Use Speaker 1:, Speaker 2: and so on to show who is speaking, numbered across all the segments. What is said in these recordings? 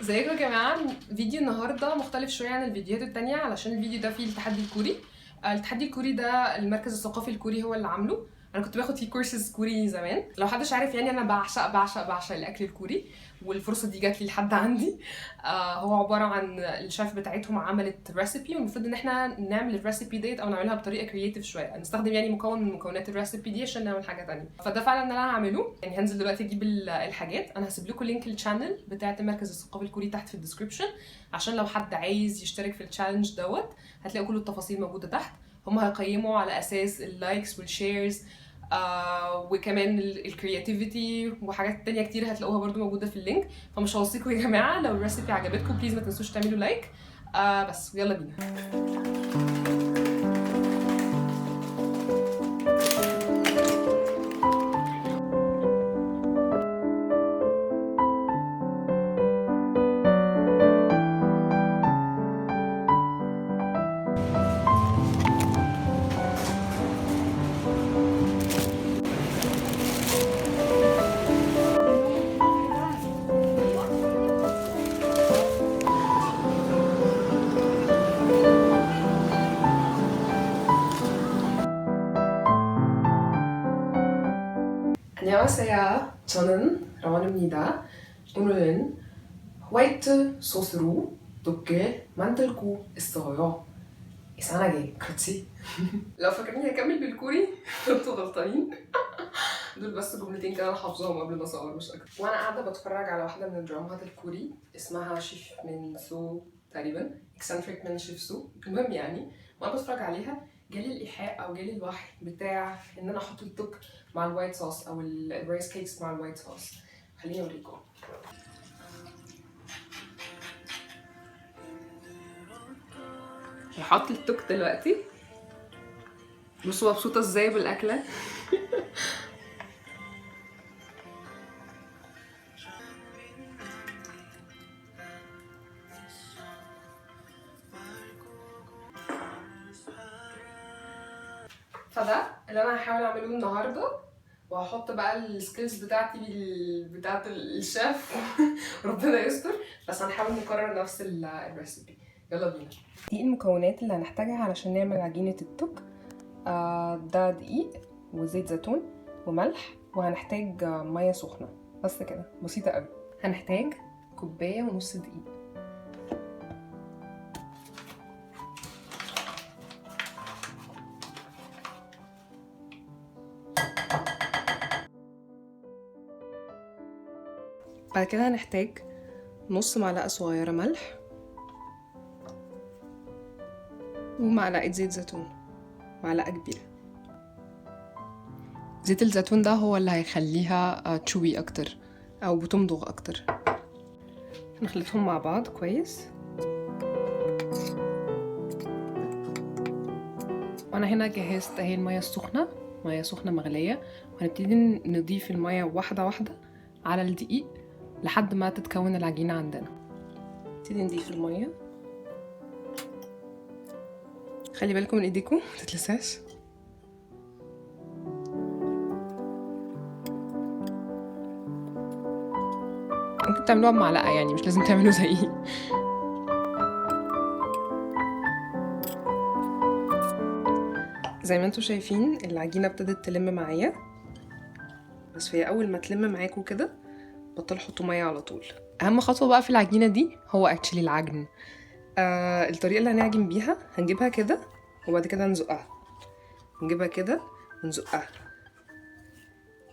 Speaker 1: ازيكم يا جماعة؟ فيديو النهاردة مختلف شوية عن الفيديوهات التانية علشان الفيديو ده فيه التحدي الكوري. التحدي الكوري ده المركز الثقافي الكوري هو اللي عامله. انا كنت باخد فيه كورسز كوري زمان. لو محدش عارف يعني انا بعشق الاكل الكوري، والفرصة دي جات لي لحد عندي. هو عبارة عن الشيف بتاعتهم عملت ريسيبي، والمفروض ان احنا نعمل الريسيبي ديت او نعملها بطريقة كرييتيف شوية، نستخدم يعني مكون من مكونات الريسيبي دي عشان نعمل حاجة تانية. فده فعلا اللي انا هعمله. يعني هنزل دلوقتي اجيب الحاجات. انا هسيب لكم لينك الشانل بتاعت المركز الثقافي الكوري تحت في الديسكربشن، عشان لو حد عايز يشترك في التشالنج دوت هتلاقوا كل التفاصيل موجودة تحت. هم هيقيموا على اساس اللايكس والشيرز، وكمان الكرياتيفيتي وحاجات تانية كتير هتلاقوها برضو موجودة في اللينك. فمش هوصيكم يا جماعة، لو الريسيبي عجبتكم بليز ما تنسوش تعملوا لايك. بس يلا بينا. 안녕하세요. 저는 라원입니다. 오늘은 화이트 소스로 떡을 만들고 있어요. 이상하게 그렇지؟ لو فاكرين هكمل بالكوري انتوا غلطانين. دول بس جملتين كده انا حافظاهم قبل ما اصور مش اكتر. وانا قاعده بتفرج على واحده من الدرامات الكوري اسمها شيف من سو تقريبا، اكسنتريك من شيف سو. المهم يعني وانا بتفرج عليها جالي الايحاء او جالي الوحي بتاع ان انا احط التوك مع الوايت صوص او الرايس كيكس مع الوايت صوص. خليني اوريكم. هحط التوك دلوقتي. بصوا مبسوطه ازاي بالاكله. فده اللي انا هحاول اعمله النهارده، وهحط بقى السكيلز بتاعتي بتاعت الشيف. ربنا يستر. بس هنحاول نكرر نفس الريسيبي. يلا بينا. دي المكونات اللي هنحتاجها علشان نعمل عجينة التوك. ده دقيق وزيت زيتون وملح، وهنحتاج مية سخنة. بس كده بسيطة قوي. هنحتاج كوباية ونص دقيق. بعد كده هنحتاج نص معلقة صغيرة ملح، ومعلقة زيت زيتون، معلقة كبيرة. زيت الزيتون ده هو اللي هيخليها تشوي اكتر او بتمضغ اكتر. هنخلطهم مع بعض كويس. وانا هنا جهزت اهي المية السخنة، مية سخنة مغلية، وهنبتدي نضيف المية واحدة واحدة على الدقيق لحد ما تتكون العجينة عندنا. نبتدي نضيف المية. خلي بالكم من ايديكم متتلسعش. ممكن تعملوها بمعلقة، يعني مش لازم تعملوا زيي. زي ما انتوا شايفين العجينة ابتدت تلم معايا، بس هي اول ما تلم معاكوا كده بطلوا حطوا ميه على طول. اهم خطوه بقى في العجينه دي هو اكشلي العجن. الطريقه اللي هنعجن بيها هنجيبها كده وبعد كده نزقها، نجيبها كده ونزقها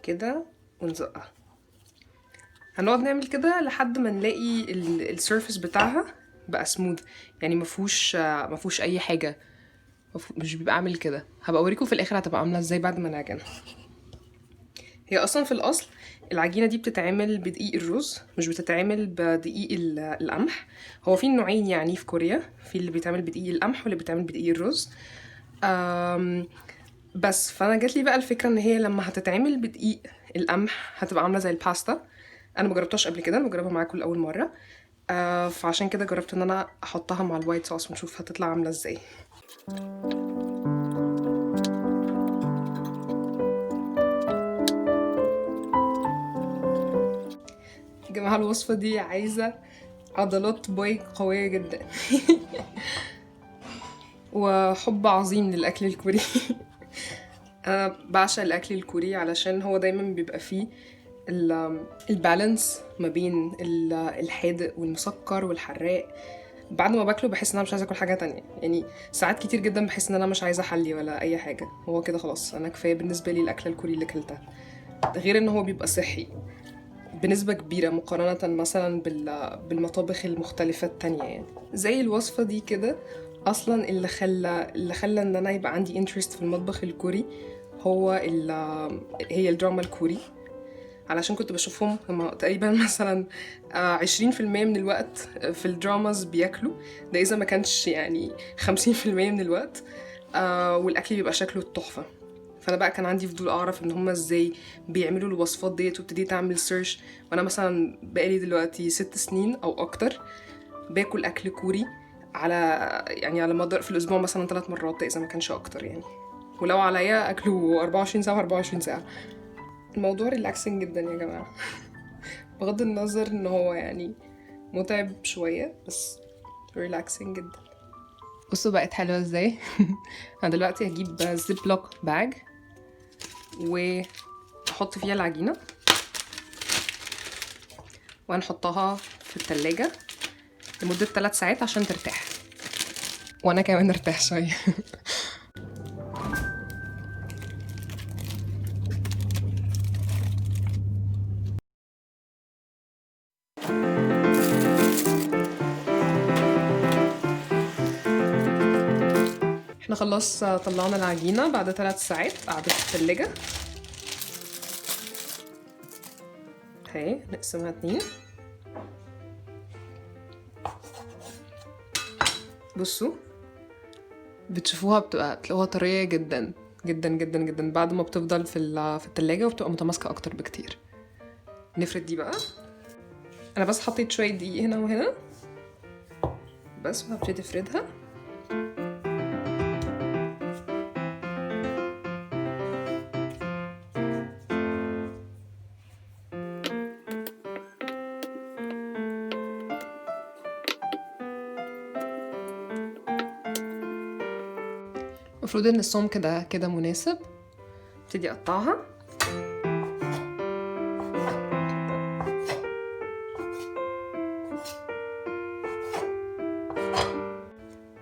Speaker 1: كده ونزقها. هنقعد نعمل كده لحد ما نلاقي السيرفيس بتاعها بقى سموث، يعني مفهوش اي حاجه، مش بيبقى عامل كده. هبقى اوريكم في الاخر هتبقى عامله ازاي بعد ما نعجنها. هي اصلا في الاصل العجينه دي بتتعمل بدقيق الرز، مش بتتعمل بدقيق القمح. هو في نوعين يعني في كوريا، في اللي بيتعمل بدقيق القمح واللي بيتعمل بدقيق الرز. بس فانا جات لي بقى الفكره ان هي لما هتتعمل بدقيق القمح هتبقى عامله زي الباستا. انا ما جربتهاش قبل كده، انا بجربها معاكم لاول مره. فعشان كده جربت ان انا احطها مع الوايت صوص ونشوف هتطلع عامله ازاي. يا جماعه الوصفه دي عايزه عضلات باي قوية جدا. وحب عظيم للأكل الكوري. أنا بعشق الأكل الكوري علشان هو دايما بيبقى فيه البالانس ما بين الحادق والمسكر والحراق. بعد ما باكله بحس ان انا مش عايزه اكل حاجه تانية، يعني ساعات كتير جدا بحس ان انا مش عايزه احلي ولا اي حاجه، هو كده خلاص انا كفايه بالنسبه لي الاكله الكوري اللي اكلتها. غير ان هو بيبقى صحي بنسبة كبيرة مقارنة مثلا بالمطابخ المختلفة التانية، يعني زي الوصفة دي كده. أصلا اللي خلى إن أنا يبقى عندي interest في المطبخ الكوري هو هي الدراما الكوري. علشان كنت بشوفهم هما تقريبا مثلا 20% من الوقت في الدراماز بياكلوا، ده إذا ما كانش يعني 50% من الوقت. والأكل بيبقى شكله تحفة. فانا بقى كان عندي فضول اعرف ان هما ازاي بيعملوا الوصفات ديت، وابتديت اعمل سيرش. وانا مثلا بقالي دلوقتي 6 سنين او اكتر باكل اكل كوري على مدار في الاسبوع مثلا 3 مرات، اذا ما كانش اكتر يعني. ولو عليا اكله 24 ساعه 24 ساعه. الموضوع ريلاكسنج جدا يا جماعه. بغض النظر ان هو يعني متعب شويه، بس ريلاكسنج جدا. بصوا بقت حلوه ازاي. انا دلوقتي هجيب زيب لوك باج واحط فيها العجينه وهنحطها في التلاجة لمدة 3 ساعات عشان ترتاح، وانا كمان ارتاح شويه. احنا خلاص طلعنا العجينه بعد 3 ساعات قعدت في التلاجة اهي. نقسمها 2. بصوا بتشوفوها بتلاقوها طريه جدا جدا جدا جدا بعد ما بتفضل في التلاجة، وبتبقى متماسكه اكتر بكتير. نفرد دي بقى. انا بس حطيت شويه دقيق هنا وهنا بس، وهبتدي افردها. المفروض ان السمك ده كده مناسب. ابتدي اقطعها.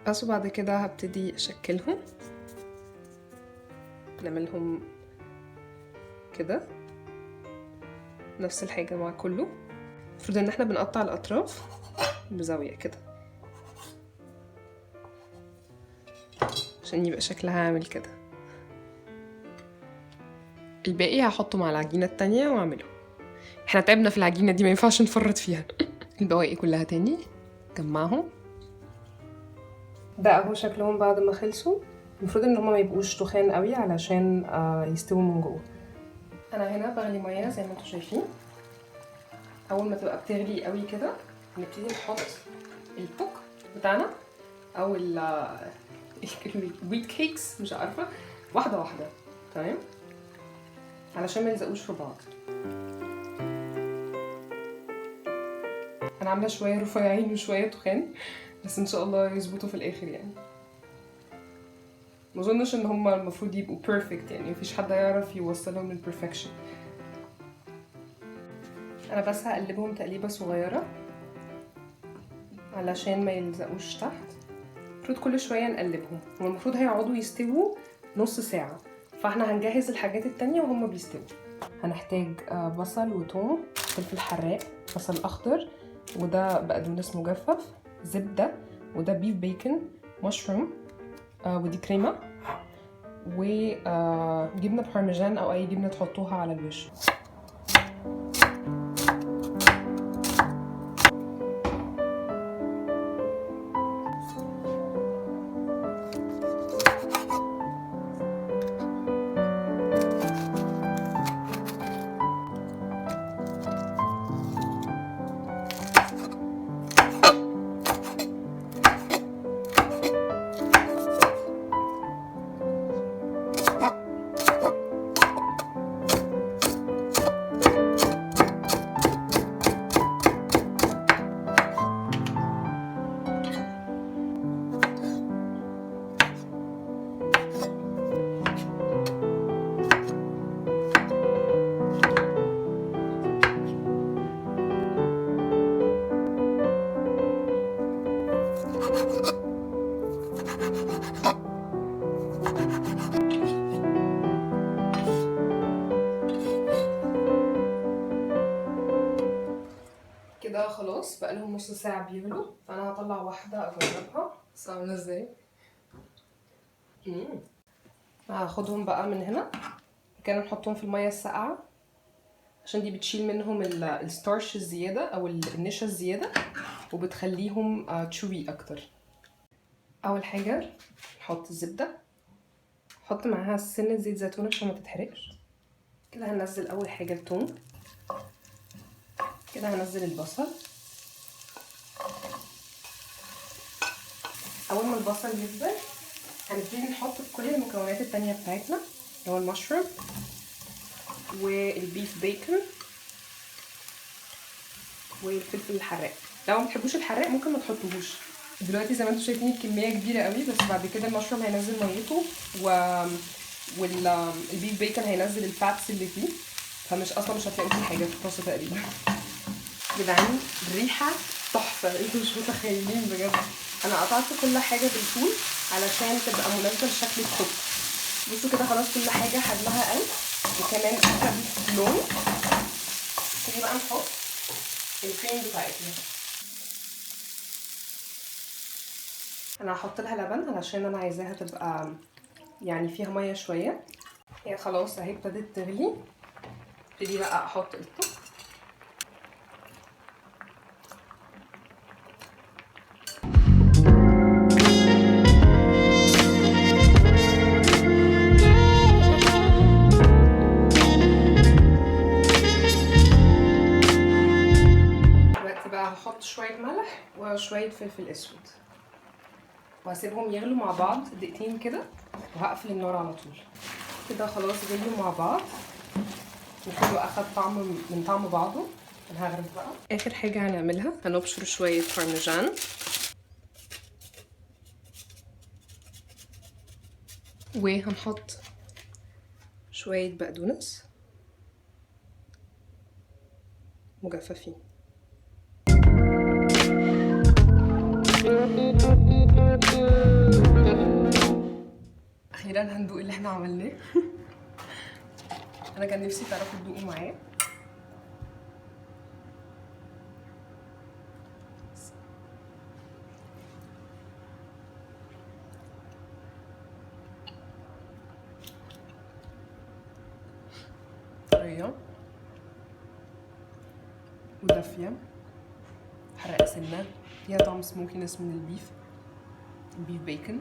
Speaker 1: بس وبعد كده هبتدي اشكلهم، نعملهم كده نفس الحاجة مع كله. المفروض ان احنا بنقطع الاطراف بزاوية كده عشان يبقى شكلها عامل كده. الباقي هحطه مع العجينة التانية واعمله. احنا تعبنا في العجينة دي، ما ينفعش نفرط فيها. البواقي كلها تاني جمعهم. ده اهو شكلهم بعد ما خلصوا. المفروض ان هما ما يبقوش تخان قوي علشان يستووا من جوه. انا هنا بغلي ميه زي ما انتم شايفين. اول ما تبقى بتغلي قوي كده نبتدي نحط البوك بتاعنا او الويت كيكس، مش عارفه، واحده واحده تمام علشان ما يلزقوش في بعض. انا عامله شويه رفيعين وشويه تخان، بس ان شاء الله يظبطوا في الاخر يعني. ما اظنش ان هما المفروض يبقوا بيرفكت، يعني مفيش حد يعرف يوصلهم للبرفكشن. انا بس هقلبهم تقليبه صغيره علشان ما يلزقوش تحت. المفروض كل شويه نقلبهم، والمفروض هيقعدوا يستووا نص ساعه، فاحنا هنجهز الحاجات التانية وهم بيستووا. هنحتاج بصل وثوم، فلفل حراق، بصل اخضر، وده بقدونس مجفف، زبده، وده بيف بيكن، مشروم، ودي كريمه، وجبنه بارميجان او اي جبنه تحطوها على الوش. خلاص بقى لهم نص ساعه بيغلوا، فانا هطلع واحده اجربها بس عامله ازاي. هاخدهم بقى من هنا كده، نحطهم في الميه الساقعه عشان دي بتشيل منهم الستارش الزياده او النشا الزياده وبتخليهم تشوي اكتر. اول حاجه نحط الزبده، نحط معاها سنه زيت زيتون عشان ما تتحرقش. كده هننزل اول حاجه الثوم، كده هنزل البصل. اول ما البصل يكبر هنبتدي نحط كل المكونات التانية بتاعتنا اللي هو المشروم والبيف بيكن والفلفل الحراق. لو ما بتحبوش الحراق ممكن ما تحطوهوش. دلوقتي زي ما انتم شايفين الكميه كبيره قوي، بس بعد كده المشروم هينزل ميته والبيف بيكن هينزل الفاتس اللي فيه، فمش اصلا مش هتلاقوا فيه حاجه في الطاسه تقريبا. يا جدعان الريحه تحفه، انتوا مش متخيلين بجد. انا قطعت كل حاجه بالطول علشان تبقى مناسبه لشكل الكوك. بصوا كده خلاص كل حاجه حجمها قل وكمان اخدت لون. نبتدي بقى نحط الكريم بتاعتنا. انا هحط لها لبن علشان انا عايزاها تبقى يعني فيها ميه شويه. هي خلاص اهي ابتدت تغلي. ابتدي بقى احط الطبق. دلوقتي بقى هحط شويه ملح وشويه فلفل اسود وهسيبهم يغلوا مع بعض دقيقتين كده وهقفل النار على طول. كده خلاص غلوا مع بعض وكله اخد طعم من طعم بعضه. انا هغرف بقى. اخر حاجه هنعملها هنبشر شويه بارميجان وهنحط شويه بقدونس مجففين. اخيرا هندوق اللي احنا عملناه. انا كان نفسي تعرفوا تدوقوا معايا. طريه ودافيه، حرقه سنه، فيها طعم سموكينس من البيف بيكن.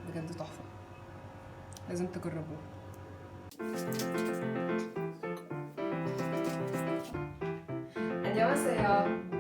Speaker 1: بجد تحفه، لازم تجربوه. 안녕하세요.